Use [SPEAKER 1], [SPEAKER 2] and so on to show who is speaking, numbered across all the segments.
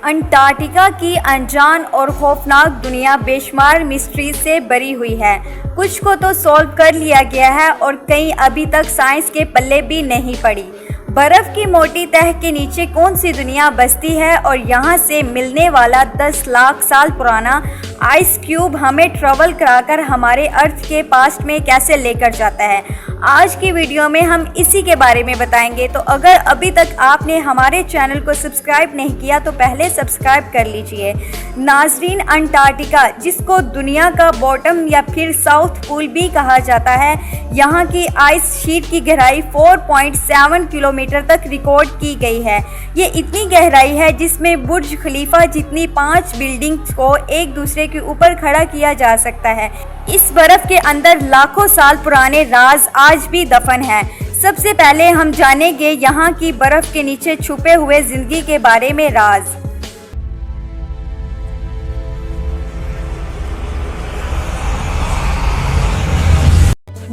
[SPEAKER 1] Antarctica की अनजान और खौफनाक दुनिया बेशुमार मिस्ट्री से भरी हुई है। कुछ को तो सॉल्व कर लिया गया है और कई अभी तक साइंस के पल्ले भी नहीं पड़ी। बर्फ की मोटी तह के नीचे कौन सी दुनिया बसती है और यहाँ से मिलने वाला 10 लाख साल पुराना आइस क्यूब हमें ट्रैवल कराकर हमारे अर्थ के पास्ट में कैसे लेकर जाता है। आज की वीडियो में हम इसी के बारे में बताएंगे। तो अगर अभी तक आपने हमारे चैनल को सब्सक्राइब नहीं किया तो पहले सब्सक्राइब कर लीजिए। नाजरीन, अंटार्कटिका जिसको दुनिया का बॉटम या फिर साउथ पोल भी कहा जाता है, यहाँ की आइस शीट की गहराई 4.7 किलोमीटर तक रिकॉर्ड की गई है। ये इतनी गहराई है जिसमें बुर्ज खलीफा जितनी 5 बिल्डिंग्स को एक दूसरे के ऊपर खड़ा किया जा सकता है। इस बर्फ के अंदर लाखों साल पुराने राज आज भी दफन हैं। सबसे पहले हम जानेंगे यहाँ की बर्फ के नीचे छुपे हुए जिंदगी के बारे में राज।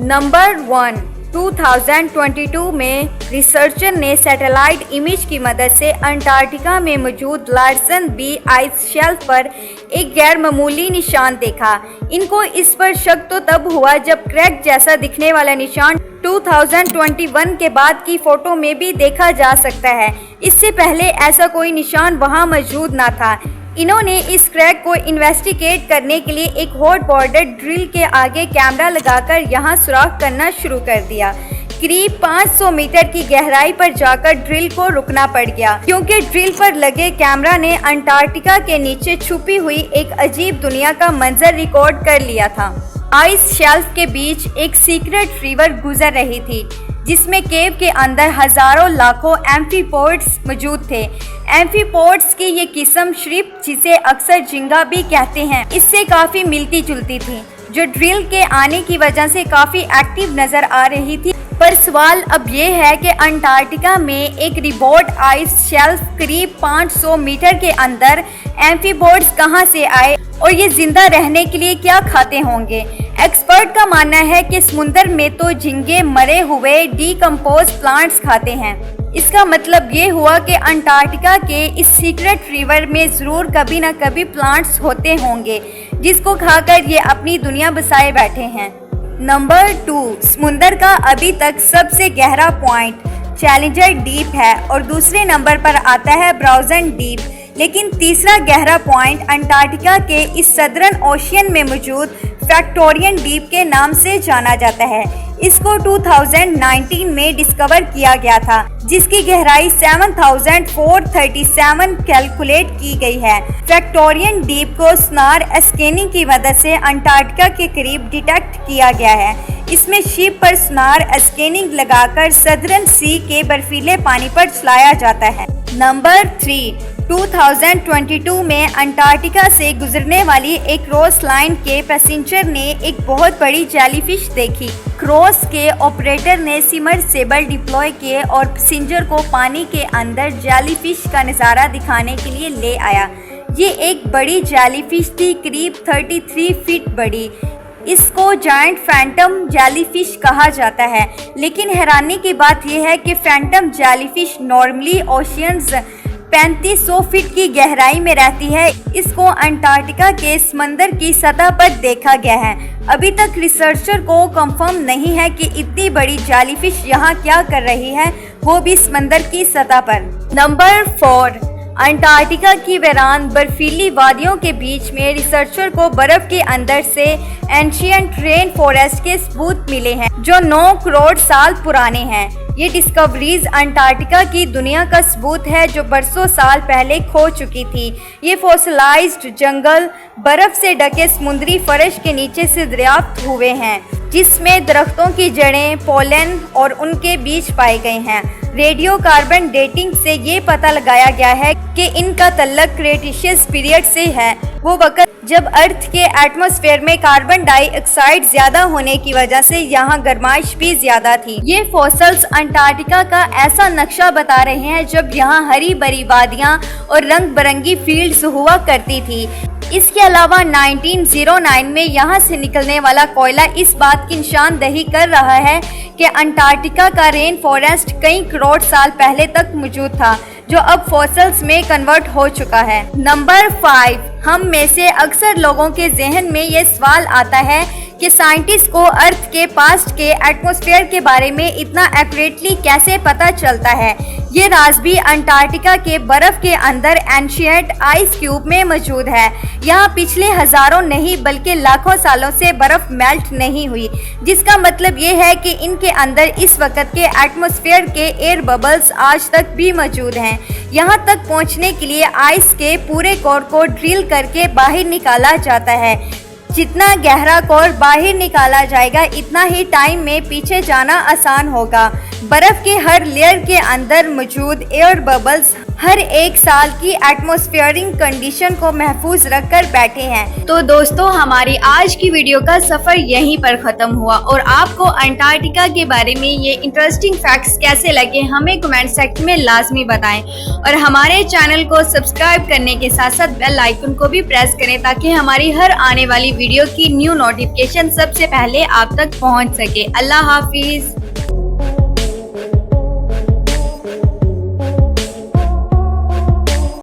[SPEAKER 1] नंबर 1, 2022 में रिसर्चर ने सैटेलाइट इमेज की मदद से अंटार्कटिका में मौजूद लार्सन बी आइस शेल्फ पर एक गैर मामूली निशान देखा। इनको इस पर शक तो तब हुआ जब क्रैक जैसा दिखने वाला निशान 2021 के बाद की फोटो में भी देखा जा सकता है। इससे पहले ऐसा कोई निशान वहां मौजूद न था। इन्होंने इस क्रैक को इन्वेस्टिगेट करने के लिए एक हॉट बॉर्डर ड्रिल के आगे कैमरा लगाकर यहां सुराख करना शुरू कर दिया। करीब 500 मीटर की गहराई पर जाकर ड्रिल को रुकना पड़ गया क्योंकि ड्रिल पर लगे कैमरा ने अंटार्कटिका के नीचे छुपी हुई एक अजीब दुनिया का मंजर रिकॉर्ड कर लिया था। आइस शेल्फ के बीच एक सीक्रेट रिवर गुजर रही थी जिसमें केव के अंदर हजारों लाखों एम्फीपोड्स मौजूद थे। एम्फीपोड्स की ये किस्म श्रिप, जिसे अक्सर झींगा भी कहते हैं, इससे काफी मिलती जुलती थी, जो ड्रिल के आने की वजह से काफी एक्टिव नजर आ रही थी। पर सवाल अब ये है कि अंटार्कटिका में एक रिबोट आइस शेल्फ करीब 500 मीटर के अंदर एम्फीपोड्स कहां से आए और ये जिंदा रहने के लिए क्या खाते होंगे। एक्सपर्ट का मानना है कि समुद्र में तो झींगे मरे हुए डीकम्पोज प्लांट्स खाते हैं। इसका मतलब ये हुआ कि अंटार्कटिका के इस सीक्रेट रिवर में जरूर कभी न कभी प्लांट्स होते होंगे जिसको खाकर ये अपनी दुनिया बसाए बैठे हैं। नंबर 2, समुद्र का अभी तक सबसे गहरा पॉइंट चैलेंजर डीप है और दूसरे नंबर पर आता है ब्राउजन डीप। लेकिन तीसरा गहरा पॉइंट अंटार्कटिका के इस सदर्न ओशियन में मौजूद फैक्टोरियन डीप के नाम से जाना जाता है। इसको 2019 में डिस्कवर किया गया था, जिसकी गहराई 7437 कैलकुलेट की गई है। फैक्टोरियन डीप को सोनार स्कैनिंग की मदद से अंटार्कटिका के करीब डिटेक्ट किया गया है। इसमें शिप पर सोनार स्कैनिंग लगाकर सदर्न सी के बर्फीले पानी पर चलाया जाता है। नंबर 3, 2022 में अंटार्कटिका से गुजरने वाली एक क्रॉस लाइन के पैसेंजर ने एक बहुत बड़ी जेलीफिश देखी। क्रॉस के ऑपरेटर ने सबमर्सिबल डिप्लॉय किए और पैसेंजर को पानी के अंदर जेलीफिश का नज़ारा दिखाने के लिए ले आया। ये एक बड़ी जेलीफिश थी, करीब 33 फीट बड़ी। इसको जायंट फैंटम जेलीफिश कहा जाता है। लेकिन हैरानी की बात यह है कि Phantom jellyfish normally oceans 3500 feet की गहराई में रहती है। इसको अंटार्कटिका के समंदर की सतह पर देखा गया है। अभी तक रिसर्चर को कंफर्म नहीं है कि इतनी बड़ी जेलीफिश यहाँ क्या कर रही है, वो भी समंदर की सतह पर। नंबर 4, अंटार्कटिका की वीरान बर्फीली वादियों के बीच में रिसर्चर को बर्फ के अंदर से एंशिएंट रेन फॉरेस्ट के सबूत मिले हैं जो 9 करोड़ साल पुराने हैं। ये डिस्कवरीज अंटार्कटिका की दुनिया का सबूत है जो बरसों साल पहले खो चुकी थी। ये फॉसिलाइज्ड जंगल बर्फ से ढके समुद्री फर्श के नीचे से दरियाफ्त हुए हैं, जिसमें दरख्तों की जड़ें, पोलन और उनके बीज पाए गए हैं। रेडियो कार्बन डेटिंग से ये पता लगाया गया है कि इनका तल्लक क्रेटेशियस पीरियड से है, वो वक्त जब अर्थ के एटमॉस्फेयर में कार्बन डाइऑक्साइड ज्यादा होने की वजह से यहाँ गर्माइश भी ज्यादा थी। ये फॉसिल्स अंटार्कटिका का ऐसा नक्शा बता रहे हैं जब यहाँ हरी भरी वादियाँ और रंग बिरंगी फील्ड्स हुआ करती थी। इसके अलावा 1909 में यहाँ से निकलने वाला कोयला इस बात की निशानदेही कर रहा है कि अंटार्कटिका का रेन फॉरेस्ट कई करोड़ साल पहले तक मौजूद था, जो अब फॉसिल्स में कन्वर्ट हो चुका है। नंबर 5, हम में से अक्सर लोगों के जहन में ये सवाल आता है कि साइंटिस्ट को अर्थ के पास्ट के एटमॉस्फेयर के बारे में इतना एक्यूरेटली कैसे पता चलता है। ये राज भी अंटार्कटिका के बर्फ के अंदर एंशिएंट आइस क्यूब में मौजूद है। यहाँ पिछले हजारों नहीं बल्कि लाखों सालों से बर्फ मेल्ट नहीं हुई, जिसका मतलब ये है कि इनके अंदर इस वक्त के एटमॉस्फेयर के एयर बबल्स आज तक भी मौजूद हैं। यहाँ तक पहुँचने के लिए आइस के पूरे कोर को ड्रिल करके बाहर निकाला जाता है। जितना गहरा कोर बाहर निकाला जाएगा, इतना ही टाइम में पीछे जाना आसान होगा। बर्फ के हर लेयर के अंदर मौजूद एयर बबल्स हर एक साल की एटमॉस्फेयरिक कंडीशन को महफूज रखकर बैठे हैं। तो दोस्तों, हमारी आज की वीडियो का सफर यहीं पर खत्म हुआ और आपको अंटार्कटिका के बारे में ये इंटरेस्टिंग फैक्ट्स कैसे लगे हमें कमेंट सेक्शन में लाजमी बताएं और हमारे चैनल को सब्सक्राइब करने के साथ साथ बेल आइकन को भी प्रेस करें ताकि हमारी हर आने वाली वीडियो की न्यू नोटिफिकेशन सबसे पहले आप तक पहुंच सके। अल्लाह हाफिज।